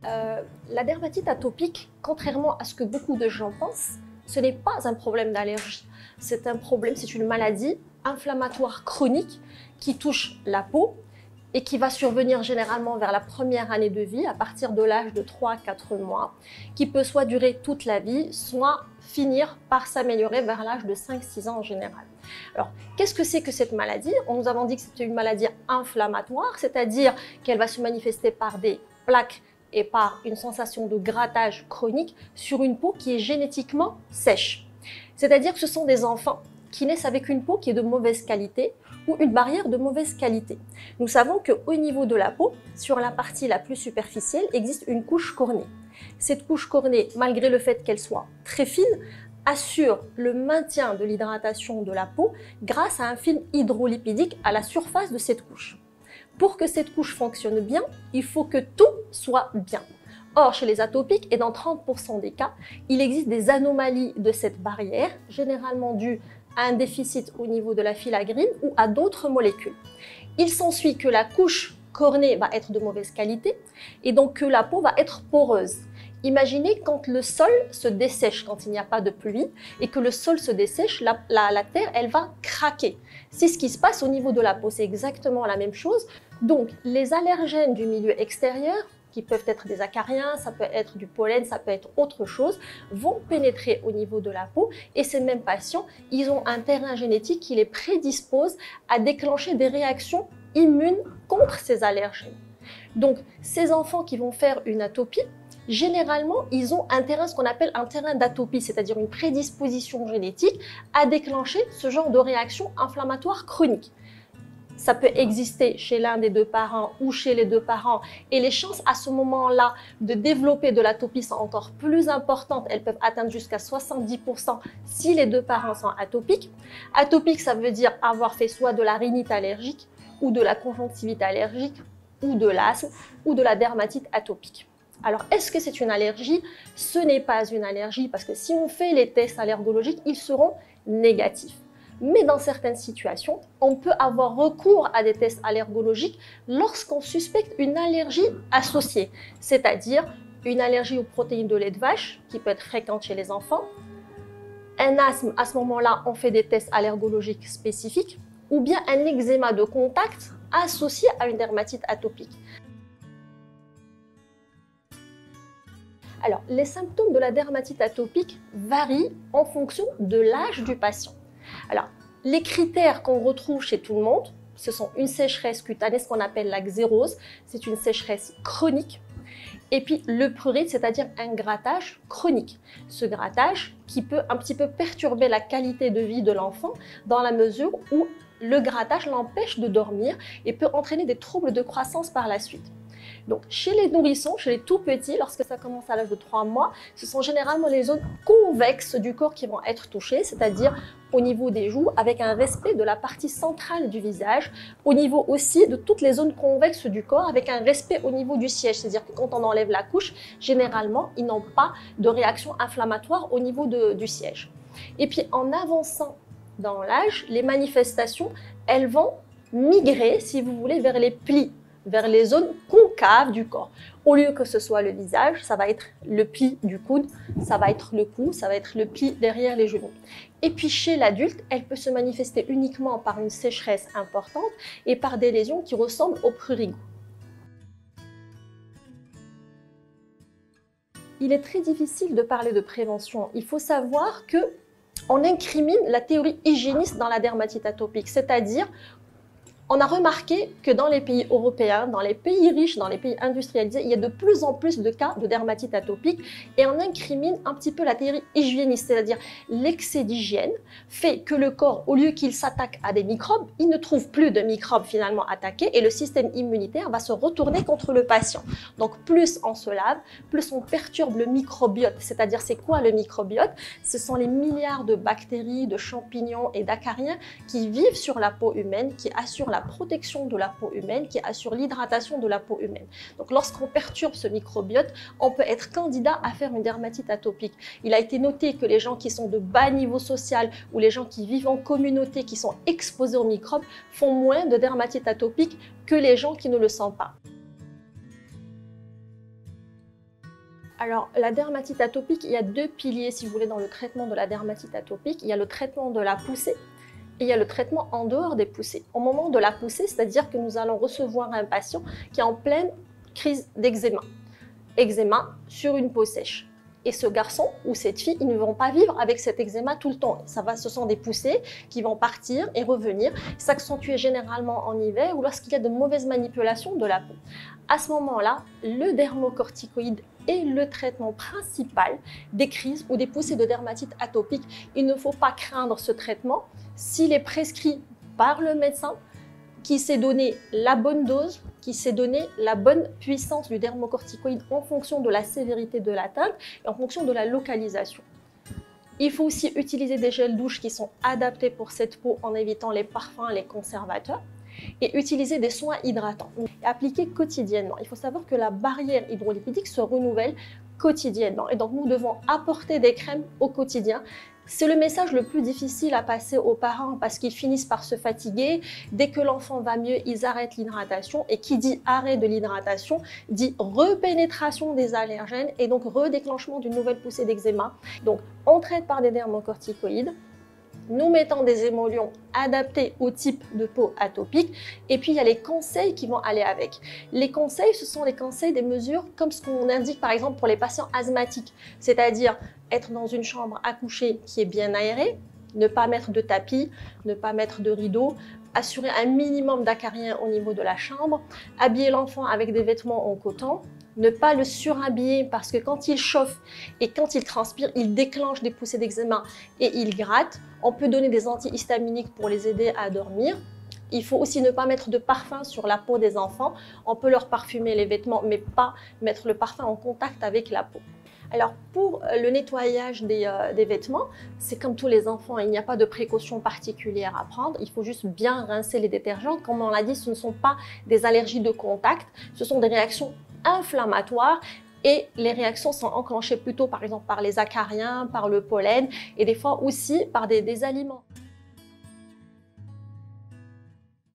La dermatite atopique, contrairement à ce que beaucoup de gens pensent, ce n'est pas un problème d'allergie. C'est une maladie inflammatoire chronique qui touche la peau et qui va survenir généralement vers la première année de vie, à partir de l'âge de 3-4 mois, qui peut soit durer toute la vie, soit finir par s'améliorer vers l'âge de 5-6 ans en général. Alors, qu'est-ce que c'est que cette maladie? On nous avons dit que c'était une maladie inflammatoire, c'est-à-dire qu'elle va se manifester par des plaques et par une sensation de grattage chronique sur une peau qui est génétiquement sèche. C'est-à-dire que ce sont des enfants qui naissent avec une peau qui est de mauvaise qualité ou une barrière de mauvaise qualité. Nous savons qu'au niveau de la peau, sur la partie la plus superficielle, existe une couche cornée. Cette couche cornée, malgré le fait qu'elle soit très fine, assure le maintien de l'hydratation de la peau grâce à un film hydrolipidique à la surface de cette couche. Pour que cette couche fonctionne bien, il faut que tout soit bien. Or, chez les atopiques, et dans 30% des cas, il existe des anomalies de cette barrière, généralement dues à un déficit au niveau de la filagrine ou à d'autres molécules. Il s'ensuit que la couche cornée va être de mauvaise qualité et donc que la peau va être poreuse. Imaginez quand le sol se dessèche, quand il n'y a pas de pluie, et que le sol se dessèche, la terre, elle va craquer. C'est ce qui se passe au niveau de la peau, c'est exactement la même chose. Donc, les allergènes du milieu extérieur, qui peuvent être des acariens, ça peut être du pollen, ça peut être autre chose, vont pénétrer au niveau de la peau et ces mêmes patients, ils ont un terrain génétique qui les prédispose à déclencher des réactions immunes contre ces allergènes. Donc, ces enfants qui vont faire une atopie, généralement, ils ont un terrain, ce qu'on appelle un terrain d'atopie, c'est-à-dire une prédisposition génétique à déclencher ce genre de réaction inflammatoire chronique. Ça peut exister chez l'un des deux parents ou chez les deux parents et les chances à ce moment-là de développer de l'atopie sont encore plus importantes. Elles peuvent atteindre jusqu'à 70% si les deux parents sont atopiques. Atopique, ça veut dire avoir fait soit de la rhinite allergique ou de la conjonctivite allergique ou de l'asthme ou de la dermatite atopique. Alors, est-ce que c'est une allergie? Ce n'est pas une allergie parce que si on fait les tests allergologiques, ils seront négatifs. Mais dans certaines situations, on peut avoir recours à des tests allergologiques lorsqu'on suspecte une allergie associée, c'est-à-dire une allergie aux protéines de lait de vache, qui peut être fréquente chez les enfants, un asthme, à ce moment-là, on fait des tests allergologiques spécifiques, ou bien un eczéma de contact associé à une dermatite atopique. Alors, les symptômes de la dermatite atopique varient en fonction de l'âge du patient. Alors, les critères qu'on retrouve chez tout le monde, ce sont une sécheresse cutanée, ce qu'on appelle la xérose, c'est une sécheresse chronique, et puis le prurite, c'est-à-dire un grattage chronique. Ce grattage qui peut un petit peu perturber la qualité de vie de l'enfant dans la mesure où le grattage l'empêche de dormir et peut entraîner des troubles de croissance par la suite. Donc, chez les nourrissons, chez les tout petits, lorsque ça commence à l'âge de 3 mois, ce sont généralement les zones convexes du corps qui vont être touchées, c'est-à-dire au niveau des joues, avec un respect de la partie centrale du visage, au niveau aussi de toutes les zones convexes du corps, avec un respect au niveau du siège, c'est-à-dire que quand on enlève la couche, généralement, ils n'ont pas de réaction inflammatoire au niveau du siège. Et puis, en avançant dans l'âge, les manifestations, elles vont migrer, si vous voulez, vers les plis, vers les zones concaves du corps. Au lieu que ce soit le visage, ça va être le pli du coude, ça va être le cou, ça va être le pli derrière les genoux. Et puis chez l'adulte, elle peut se manifester uniquement par une sécheresse importante et par des lésions qui ressemblent au prurigo. Il est très difficile de parler de prévention. Il faut savoir qu'on incrimine la théorie hygiéniste dans la dermatite atopique, c'est-à-dire on a remarqué que dans les pays européens, dans les pays riches, dans les pays industrialisés, il y a de plus en plus de cas de dermatite atopique et on incrimine un petit peu la théorie hygiéniste, c'est-à-dire l'excès d'hygiène fait que le corps, au lieu qu'il s'attaque à des microbes, il ne trouve plus de microbes finalement attaqués et le système immunitaire va se retourner contre le patient. Donc plus on se lave, plus on perturbe le microbiote, c'est-à-dire c'est quoi le microbiote? Ce sont les milliards de bactéries, de champignons et d'acariens qui vivent sur la peau humaine, qui assurent la protection de la peau humaine, qui assure l'hydratation de la peau humaine. Donc lorsqu'on perturbe ce microbiote, on peut être candidat à faire une dermatite atopique. Il a été noté que les gens qui sont de bas niveau social ou les gens qui vivent en communauté, qui sont exposés aux microbes, font moins de dermatite atopique que les gens qui ne le sont pas. Alors, la dermatite atopique, il y a deux piliers, si vous voulez, dans le traitement de la dermatite atopique. Il y a le traitement de la poussée et il y a le traitement en dehors des poussées. Au moment de la poussée, c'est-à-dire que nous allons recevoir un patient qui est en pleine crise d'eczéma. Eczéma sur une peau sèche. Et ce garçon ou cette fille, ils ne vont pas vivre avec cet eczéma tout le temps. Ce sont des poussées qui vont partir et revenir, s'accentuer généralement en hiver ou lorsqu'il y a de mauvaises manipulations de la peau. À ce moment-là, le dermocorticoïde est le traitement principal des crises ou des poussées de dermatite atopique. Il ne faut pas craindre ce traitement s'il est prescrit par le médecin qui s'est donné la bonne dose, qui s'est donné la bonne puissance du dermocorticoïde en fonction de la sévérité de l'atteinte et en fonction de la localisation. Il faut aussi utiliser des gels douche qui sont adaptés pour cette peau en évitant les parfums, les conservateurs et utiliser des soins hydratants et appliquer quotidiennement. Il faut savoir que la barrière hydrolipidique se renouvelle quotidiennement et donc nous devons apporter des crèmes au quotidien. C'est le message le plus difficile à passer aux parents parce qu'ils finissent par se fatiguer. Dès que l'enfant va mieux, ils arrêtent l'hydratation. Et qui dit arrêt de l'hydratation dit repénétration des allergènes et donc redéclenchement d'une nouvelle poussée d'eczéma. Donc on traite par des dermocorticoïdes, nous mettons des émollients adaptés au type de peau atopique et puis il y a les conseils qui vont aller avec. Les conseils, ce sont les conseils des mesures comme ce qu'on indique par exemple pour les patients asthmatiques, c'est-à-dire être dans une chambre à coucher qui est bien aérée, ne pas mettre de tapis, ne pas mettre de rideaux, assurer un minimum d'acariens au niveau de la chambre, habiller l'enfant avec des vêtements en coton, ne pas le surhabiller parce que quand il chauffe et quand il transpire, il déclenche des poussées d'eczéma et il gratte. On peut donner des antihistaminiques pour les aider à dormir. Il faut aussi ne pas mettre de parfum sur la peau des enfants. On peut leur parfumer les vêtements, mais pas mettre le parfum en contact avec la peau. Alors pour le nettoyage des vêtements, c'est comme tous les enfants, il n'y a pas de précautions particulières à prendre. Il faut juste bien rincer les détergents. Comme on l'a dit, ce ne sont pas des allergies de contact, ce sont des réactions inflammatoires et les réactions sont enclenchées plutôt par exemple par les acariens, par le pollen et des fois aussi par des aliments.